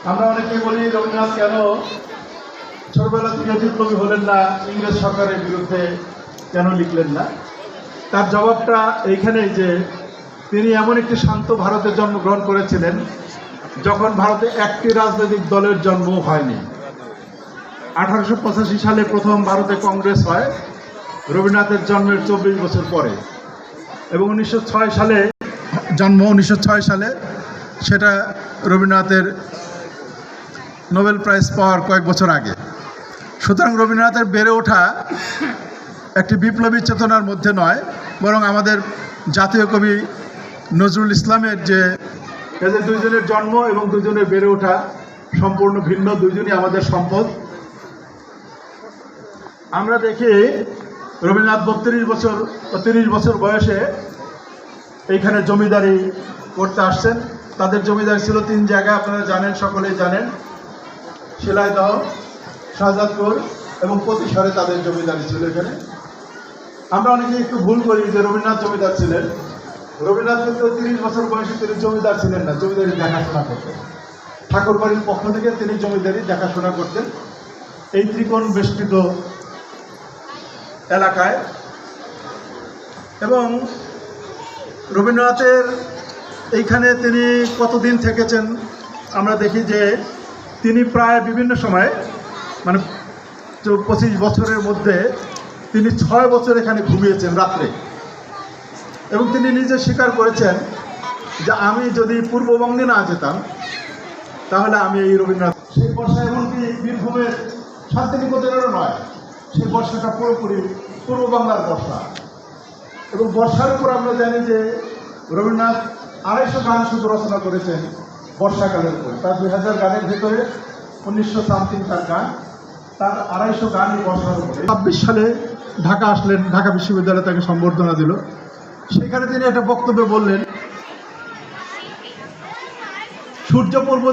আমরা অনেকে বলি রবীন্দ্রনাথ কেন ছোটবেলা থেকে বিপ্লবী হলেন না, ইংরেজ সরকারের বিরুদ্ধে কেন লিখলেন না? তার জবাবটা এইখানেই যে তিনি এমন একটি শান্ত ভারতে জন্মগ্রহণ করেছিলেন যখন ভারতে একটি রাজনৈতিক দলের জন্ম হয়নি। 1885 সালে প্রথম ভারতে কংগ্রেস হয় রবীন্দ্রনাথের জন্মের 24 বছর পরে, এবং 1906 সালে জন্ম। 1906 সালে সেটা রবীন্দ্রনাথের নোবেল প্রাইজ পাওয়ার কয়েক বছর আগে। সুতরাং রবীন্দ্রনাথের বেড়ে ওঠা একটি বিপ্লবী চেতনার মধ্যে নয়, বরং আমাদের জাতীয় কবি নজরুল ইসলামের যে এদের দুইজনের জন্ম এবং দুজনের বেড়ে ওঠা সম্পূর্ণ ভিন্ন, দুইজনই আমাদের সম্পদ। আমরা দেখি রবীন্দ্রনাথ 30 বছর বয়সে এইখানে জমিদারি করতে আসছেন। তাদের জমিদারি ছিল 3 জায়গায়, আপনারা জানেন, সকলেই জানেন। শিলাইদহ, শাহজাদপুর এবং প্রতিশরে তাদের জমিদারি ছিল এখানে। আমরা অনেকে একটু ভুল করি যে রবীন্দ্রনাথ জমিদার ছিলেন। রবীন্দ্রনাথ কিন্তু 30 বছর বয়সে তিনি জমিদার ছিলেন না, জমিদারি দেখাশোনা করতেন। ঠাকুরবাড়ির পক্ষ থেকে তিনি জমিদারি দেখাশোনা করতেন এই ত্রিকোণ বেষ্টিত এলাকায়। এবং রবীন্দ্রনাথের এইখানে তিনি কতদিন থেকেছেন আমরা দেখি যে তিনি প্রায় বিভিন্ন সময়, মানে 25 বছরের মধ্যে তিনি 6 বছর এখানে ঘুমিয়েছেন রাত্রে। এবং তিনি নিজে স্বীকার করেছেন যে আমি যদি পূর্ববঙ্গে না যেতাম তাহলে আমি এই রবীন্দ্রনাথ। সেই বর্ষা এমনকি বীরভূমের শান্তিনিকেতনেরও নয়, সেই বর্ষাটা পুরোপুরি পূর্ব বাংলার বর্ষা। এবং বর্ষার উপর আমরা জানি যে রবীন্দ্রনাথ 250 গান শুধু রচনা করেছেন বর্ষাকালের উপর। তার 2000 গানের ভেতরে 1900 সামথিং তার গান, তার 250 গানই বর্ষার উপরে। 26 সালে ঢাকা আসলেন, ঢাকা বিশ্ববিদ্যালয় তাকে সম্বর্ধনা দিল। সেখানে তিনি একটা বক্তব্যে বললেন, সূর্য পূর্ব